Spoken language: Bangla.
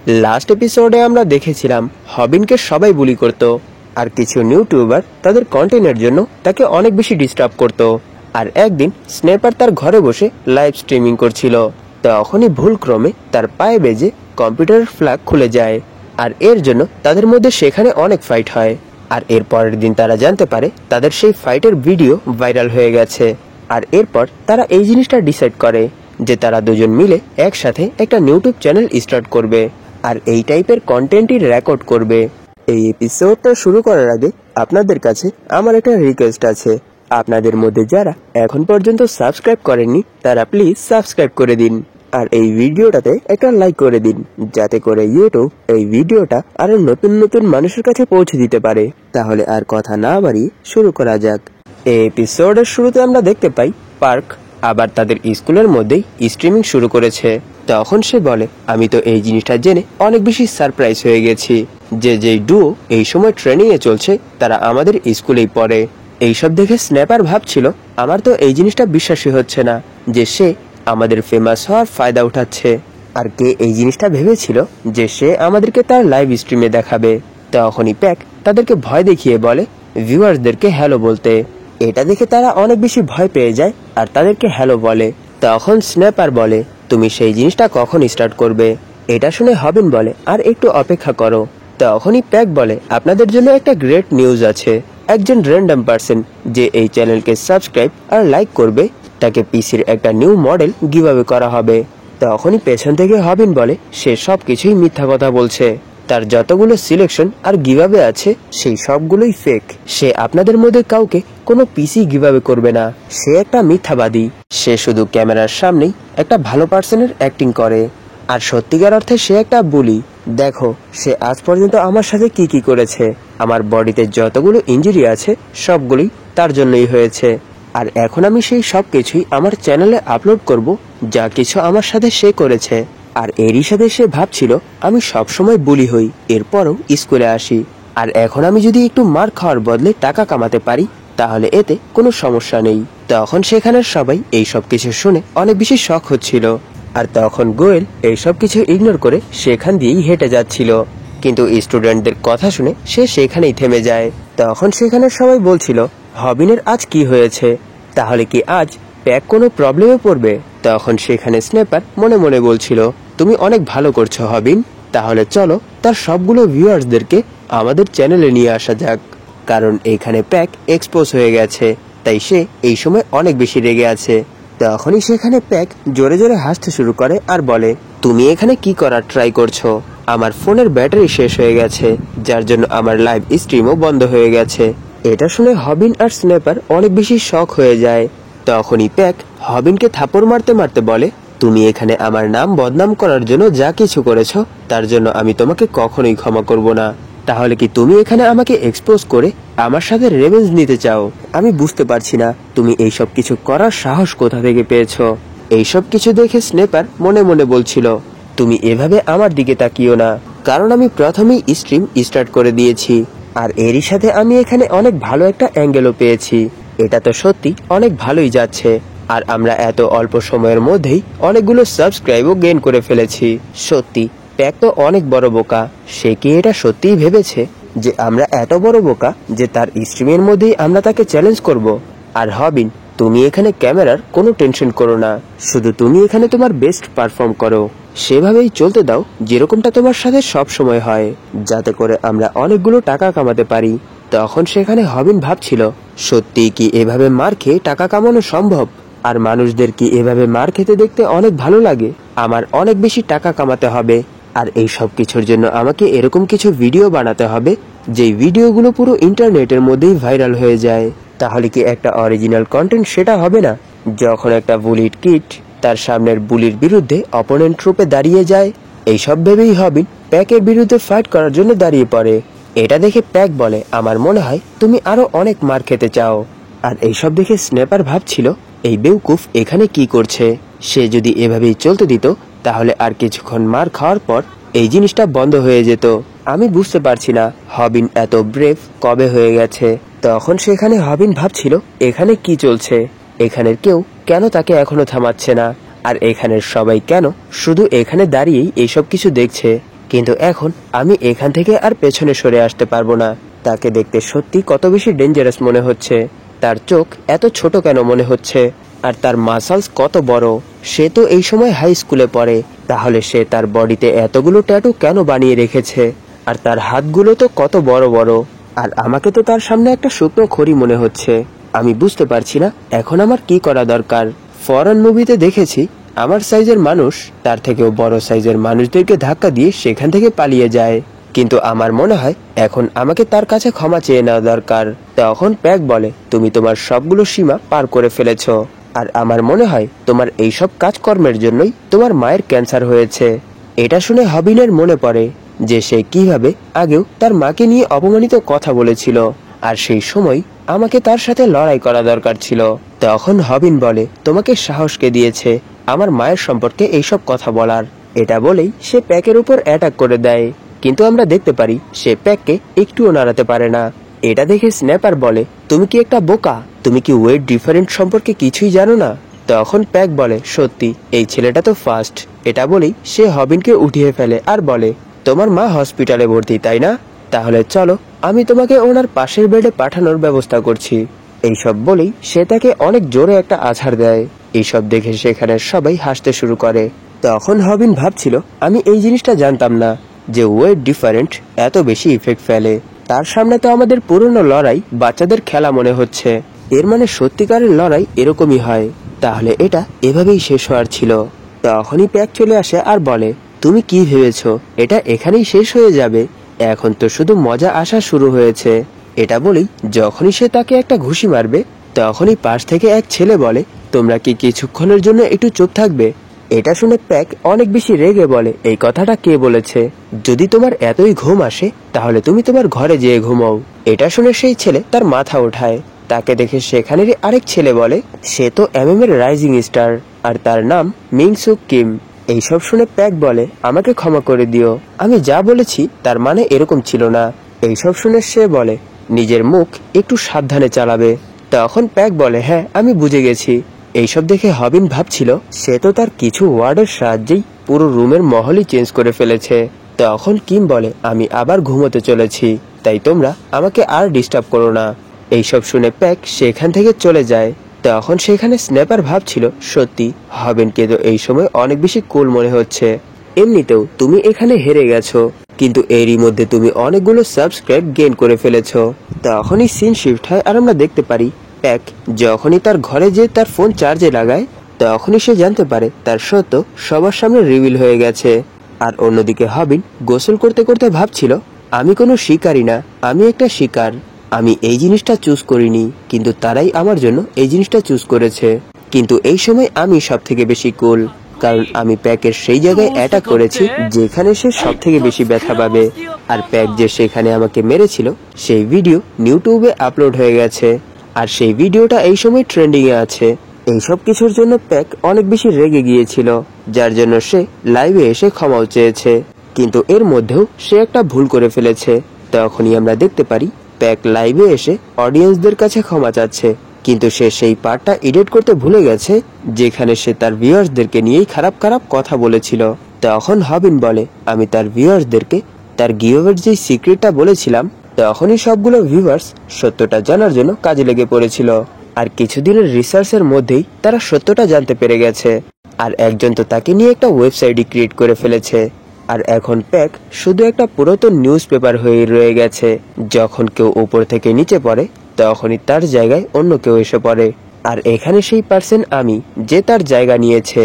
লাস্ট এপিসোডে আমরা দেখেছিলাম হবিনকে সবাই বুলি করত, আর কিছু ইউটিউবার তাদের কন্টেন্টের জন্য তাকে অনেক বেশি ডিস্টার্ব করত। আর একদিন স্নেপার তার ঘরে বসে লাইভ স্ট্রিমিং করছিল, তখনই ভুলক্রমে তার পায়ে বেজে কম্পিউটারের ফ্ল্যাগ খুলে যায়, আর এর জন্য তাদের মধ্যে সেখানে অনেক ফাইট হয়। আর এর পরের দিন তারা জানতে পারে তাদের সেই ফাইটের ভিডিও ভাইরাল হয়ে গেছে। আর এরপর তারা এই জিনিসটা ডিসাইড করে যে তারা দুজন মিলে একসাথে একটা ইউটিউব চ্যানেল স্টার্ট করবে আর এই টাইপের কন্টেন্টই রেকর্ড করবে। এই এপিসোডটা শুরু করার আগে আপনাদের কাছে আমার একটা রিকোয়েস্ট আছে, আপনাদের মধ্যে যারা এখন পর্যন্ত সাবস্ক্রাইব করেননি তারা প্লিজ সাবস্ক্রাইব করে দিন, আর এই ভিডিওটাতে একটা লাইক করে দিন, যাতে করে ইউটিউব এই ভিডিওটা আরো নতুন নতুন মানুষের কাছে পৌঁছে দিতে পারে। তাহলে আর কথা না বাড়িয়ে শুরু করা যাক। এই এপিসোডের শুরুতে আমরা দেখতে পাই পার্ক আবার তাদের স্কুলের মধ্যেই স্ট্রিমিং শুরু করেছে। তখন সে বলে, আমি তো এই জিনিসটা জেনে অনেক বেশি সারপ্রাইজ হয়ে গেছি যে যেই ডুও এই সময় ট্রেনিং এ চলছে তারা আমাদের স্কুলেই পড়ে। এইসব দেখে স্ন্যাপার ভাবছিল, আমার তো এই জিনিসটা বিশ্বাসই হচ্ছে না যে সে আমাদের ফেমাস হওয়ার ফায়দা উঠাচ্ছে। আর কে এই জিনিসটা ভেবেছিল যে সে আমাদেরকে তার লাইভ স্ট্রিমে দেখাবে। তখনই প্যাক তাদেরকে ভয় দেখিয়ে বলে ভিউয়ার্সদেরকে হ্যালো বলতে। এটা দেখে তারা অনেক বেশি ভয় পেয়ে যায় আর তাদেরকে হ্যালো বলে। তখন স্ন্যাপার বলে, তুমি সেই জিনিসটা কখন স্টার্ট করবে? এটা শুনে হবিন বলে, আর একটু অপেক্ষা করো। তখনই প্যাক বলে, আপনাদের জন্য একটা গ্রেট নিউজ আছে। একজন র্যান্ডম পার্সন যে এই চ্যানেলকে সাবস্ক্রাইব আর লাইক করবে তাকে পিসির একটা নিউ মডেল গিভঅ্যাওয়ে করা হবে। তখনই পেছন থেকে হবিন বলে, সে সবকিছুই মিথ্যা কথা বলছে, তার যতগুলো সিলেকশন আর গিভঅ্যাওয়ে আছে সেই সবগুলোই ফেক। সে আপনাদের মধ্যে কাউকে কোনো পিসি গিভঅ্যাওয়ে করবে না, সে একটা মিথ্যাবাদী। সে শুধু ক্যামেরার সামনেই একটা ভালো পার্সনের অ্যাক্টিং করে, আর সত্যিকার অর্থে সে একটা বুলি। দেখো সে আজ পর্যন্ত আমার সাথে কি কি করেছে, আমার বডিতে যতগুলো ইনজুরি আছে সবগুলোই তার জন্যই হয়েছে। আর এখন আমি সেই সব কিছুই আমার চ্যানেলে আপলোড করব যা কিছু আমার সাথে সে করেছে। আর এরই সাথে সে ভাবছিল আমি সবসময় বুলি হই, এরপরও স্কুলে আসি, আর এখন আমি যদি একটু মার খাওয়ার বদলে টাকা কামাতে পারি তাহলে এতে কোনো সমস্যা নেই। তখন সেখানের সবাই এই সব কিছু শুনে অনেক বেশি শখ হচ্ছিল। আর তখন গোয়েল এইসব কিছু ইগনোর করে সেখান দিয়েই হেঁটে যাচ্ছিল, কিন্তু স্টুডেন্টদের কথা শুনে সে সেখানেই থেমে যায়। তখন সেখানের সবাই বলছিল, হবিনের আজ কি হয়েছে? তাহলে কি আজ প্যাক কোনো প্রবলেমে পড়বে? তখন সেখানে স্নেপার মনে মনে বলছিল, তুমি অনেক ভালো করছো হবিন, তাহলে চলো তার সবগুলো ভিউয়ার্সদেরকে আমাদের চ্যানেলে নিয়ে আসা যাক। কারণ এখানে প্যাক এক্সপোজ হয়ে গেছে, তাই সে এই সময় অনেক বেশি রেগে আছে। তখনই সেখানে প্যাক জোরে জোরে হাসতে শুরু করে আর বলে, তুমি এখানে কি করার ট্রাই করছো? আমার ফোনের ব্যাটারি শেষ হয়ে গেছে, যার জন্য আমার লাইভ স্ট্রিমও বন্ধ হয়ে গেছে। এটা শুনে হবিন আর স্নেপার অনেক বেশি শক হয়ে যায়। তখনই প্যাক হবিনকে থাপড় মারতে মারতে বলে, তুমি এখানে আমার নাম বদনাম করার জন্য যা কিছু করেছো তার জন্য আমি তোমাকে কখনোই ক্ষমা করব না। তাহলে কি তুমি এখানে আমাকে এক্সপোজ করে আমার সাথে রেভেঞ্জ নিতে চাও? আমি বুঝতে পারছি না তুমি এইসব কিছু করার সাহস কোথা থেকে পেয়েছো। এইসব কিছু দেখে স্নেপার মনে মনে বলছিল, তুমি এভাবে আমার দিকে তাকিও না, কারণ আমি প্রথমেই স্ট্রিম স্টার্ট করে দিয়েছি, আর এরই সাথে আমি এখানে অনেক ভালো একটা অ্যাঙ্গেলও পেয়েছি। এটা তো সত্যি অনেক ভালোই যাচ্ছে, আর আমরা এত অল্প সময়ের মধ্যেই অনেকগুলো সাবস্ক্রাইবও গেইন করে ফেলেছি। সত্যি প্যাক তো অনেক বড় বোকা, সে কি এটা সত্যিই ভেবেছে যে আমরা এত বড় বোকা যে তার স্ট্রিমের মধ্যেই আমরা তাকে চ্যালেঞ্জ করব? আর হবিন, তুমি এখানে ক্যামেরার কোনো টেনশন করো না, শুধু তুমি এখানে তোমার বেস্ট পারফর্ম করো, সেভাবেই চলতে দাও যেরকমটা তোমার সাথে সব সময় হয়, যাতে করে আমরা অনেকগুলো টাকা কামাতে পারি। তখন সেখানে হবিন ভাবছিল, সত্যি কি এভাবে মার খেয়ে টাকা কামানো সম্ভব? আর মানুষদের কি এভাবে মার খেতে দেখতে অনেক ভালো লাগে? আমার অনেক বেশি টাকা কামাতে হবে, আর এই সব কিছুর জন্য আমাকে এরকম কিছু ভিডিও বানাতে হবে যেই ভিডিওগুলো পুরো ইন্টারনেটের মধ্যেই ভাইরাল হয়ে যায়। তাহলে কি একটা অরিজিনাল কন্টেন্ট সেটা হবে না? যখন একটা বুলিড কিড তার সামনের বুলির বিরুদ্ধে অপোনেন্ট রূপে দাঁড়িয়ে যায়, এইসব ভেবেই হবিন প্যাকের বিরুদ্ধে ফাইট করার জন্য দাঁড়িয়ে পড়ে। এটা দেখে প্যাক বলে, আমার মনে হয় তুমি আরো অনেক মার খেতে চাও। আর এইসব দেখে স্নেপার ভাবছিল, এই বেউকুফ এখানে কি করছে? সে যদি এভাবেই চলতে দিত তাহলে আর কিছুক্ষণ মার খাওয়ার পর এই জিনিসটা বন্ধ হয়ে যেত। আমি বুঝতে পারছি না হবিন এত ব্রেভ কবে হয়ে গেছে। তখন সেখানে হবিন ভাবছিল, এখানে কি চলছে? এখানের কেউ কেন তাকে এখনো থামাচ্ছে না? আর এখানের সবাই কেন শুধু এখানে দাঁড়িয়েই এইসব কিছু দেখছে? কিন্তু এখন আমি এখান থেকে আর পেছনে সরে আসতে পারবো না। তাকে দেখতে সত্যি কত বেশি ডেঞ্জারাস মনে হচ্ছে। তার চোখ এত ছোট কেন মনে হচ্ছে, আর তার মাসলস কত বড়। সে তো এই সময় হাই স্কুলে পড়ে, তাহলে সে তার বডিতে এতগুলো ট্যাটু কেন বানিয়ে রেখেছে? আর তার হাতগুলো তো কত বড় বড়। আর আমাকে তো তার সামনে একটা শুকনো খড়ি মনে হচ্ছে। আমি বুঝতে পারছি না এখন আমার কি করা দরকার। ফরেন মুভিতে দেখেছি আমার সাইজের মানুষ তার থেকেও বড় সাইজের মানুষদেরকে ধাক্কা দিয়ে সেখান থেকে পালিয়ে যায়, কিন্তু আমার মনে হয় এখন আমাকে তার কাছে ক্ষমা চেয়ে নেওয়া দরকার। তখন প্যাক বলে, তুমি তোমার সবগুলো সীমা পার করে ফেলেছ, আর আমার মনে হয় তোমার এইসব কাজকর্মের জন্যই তোমার মায়ের ক্যান্সার হয়েছে। এটা শুনে হবিনের মনে পড়ে যে সে কিভাবে আগেও তার মাকে নিয়ে অপমানিত কথা বলেছিল, আর সেই সময় আমাকে তার সাথে লড়াই করা দরকার ছিল। তখন হবিন বলে, তোমাকে সাহস কে দিয়েছে আমার মায়ের সম্পর্কে এইসব কথা বলার? এটা বলেই সে প্যাকের উপর অ্যাটাক করে দেয়, কিন্তু আমরা দেখতে পারি সে প্যাককে একটুও নাড়াতে পারে না। এটা দেখে স্ন্যাপার বলে, তুমি কি একটা বোকা? তুমি কি ওয়েট ডিফারেন্ট সম্পর্কে কিছুই জানো না? তখন প্যাক বলে, সত্যি এই ছেলেটা তো ফার্স্ট। এটা বলেই সে হবিনকে উঠিয়ে ফেলে আর বলে, তোমার মা হসপিটালে ভর্তি তাই না? তাহলে চলো আমি তোমাকে ওনার পাশের বেডে পাঠানোর ব্যবস্থা করছি। এইসব বলেই সে তাকে অনেক জোরে একটা আছাড় দেয়। এইসব দেখে সেখানে সবাই হাসতে শুরু করে। তখন হবিন ভাবছিল, আমি এই জিনিসটা জানতাম না যে ওয়েট ডিফারেন্ট এত বেশি ইফেক্ট ফেলে। তার সামনে তো আমাদের পুরনো লড়াই বাচ্চাদের খেলা মনে হচ্ছে। এর মানে সত্যিকারের লড়াই এরকমই হয়। তাহলে এটা এভাবেই শেষ হওয়ার ছিল। তখনই প্যাক চলে আসে আর বলে, তুমি কি ভেবেছো এটা এখানেই শেষ হয়ে যাবে? এখন তো শুধু মজা আসা শুরু হয়েছে। এটা বলেই যখনই সে তাকে একটা ঘুষি মারবে, তখনই পাশ থেকে এক ছেলে বলে, তোমরা কি কিছুক্ষণের জন্য একটু চুপ থাকবে? এটা শুনে প্যাক অনেক বেশি রেগে বলে, এই কথাটা কে বলেছে? যদি তোমার এতই ঘুম আসে তাহলে তুমি তোমার ঘরে যেয়ে ঘুমাও। এটা শুনে সেই ছেলে তার মাথা ওঠায়। তাকে দেখে সেখানেরই আরেক ছেলে বলে, সে তো এমএম এর রাইজিং স্টার, আর তার নাম মিংসুক কিম। এইসব শুনে প্যাক বলে, আমাকে ক্ষমা করে দিও, আমি যা বলেছি তার মানে এরকম ছিল না। এইসব শুনে সে বলে, নিজের মুখ একটু সাবধানে চালাবে। তখন প্যাক বলে, হ্যাঁ আমি বুঝে গেছি। এইসব দেখে হবিন ভাবছিল সে তো তার কিছু ওয়ার্ডের সাহায্যেই পুরো রুমের মহলই চেঞ্জ করে ফেলেছে। তখন কিম বলে, আমি আবার ঘুমোতে চলেছি, তাই তোমরা আমাকে আর ডিস্টার্ব করো না। এইসব শুনে প্যাক সেখান থেকে চলে যায়। তখন সেখানে স্ন্যাপার ভাবছিল, সত্যি হবিনকে তো এই সময় অনেক বেশি কুল মনে হচ্ছে। এমনিতেও তুমি এখানে হেরে গেছো, কিন্তু এরই মধ্যে তুমি অনেকগুলো সাবস্ক্রাইব গেইন করে ফেলেছো। তখনই সিন শিফট হয় আর আমরা দেখতে পারি প্যাক যখনই তার ঘরে যে তার ফোন চার্জে লাগায়, তখনই সে জানতে পারে তার সত্য সবার সামনে রিভিল হয়ে গেছে। আর অন্যদিকে হবিন গোসল করতে করতে ভাবছিল, আমি কোনো শিকারী না, আমি একটা শিকার। আমি এই জিনিসটা চুজ করিনি, কিন্তু তারাই আমার জন্য এই জিনিসটা চুজ করেছে। কিন্তু এই সময় আমি সব থেকে বেশি কুল, কারণ আমি প্যাকের সেই জায়গায় অ্যাটাক করেছি যেখানে সে সব থেকে বেশি ব্যথা পাবে। আর প্যাক যে সেখানে আমাকে মেরেছিল সেই ভিডিও ইউটিউবে আপলোড হয়ে গেছে, আর সেই ভিডিওটা এই সময় ট্রেন্ডিং এ আছে। এইসব কিছুর জন্য প্যাক অনেক বেশি রেগে গিয়েছিল, যার জন্য সে লাইভে এসে ক্ষমাও চেয়েছে। কিন্তু এর মধ্যেও সে একটা ভুল করে ফেলেছে। তখনই আমরা দেখতে পারি প্যাক লাইভে এসে অডিয়েন্সদের কাছে ক্ষমা চাচ্ছে, কিন্তু সে সেই পার্টটা এডিট করতে ভুলে গেছে যেখানে সে তার ভিউয়ার্সদেরকে নিয়েই খারাপ খারাপ কথা বলেছিল। তখন হবিন বলে, আমি তার ভিউয়ার্সদেরকে তার গিভঅ্যাওয়ের যে সিক্রেটটা বলেছিলাম, তখনই সবগুলো ভিউয়ার্স সত্যটা জানার জন্য কাজে লেগে পড়েছিল। আর কিছুদিনের রিসার্চের মধ্যেই তারা সত্যটা জানতে পেরে গেছে। আর একজন তো তাকে নিয়ে একটা ওয়েবসাইটই ক্রিয়েট করে ফেলেছে। আর এখন প্যাক শুধু একটা পুরাতন নিউজ পেপার হয়ে রয়ে গেছে। যখন কেউ উপর থেকে নিচে পড়ে, তখনই তার জায়গায় অন্য কেউ এসে পড়ে। আর এখানে সেই পার্সন আমি, যে তার জায়গা নিয়েছে।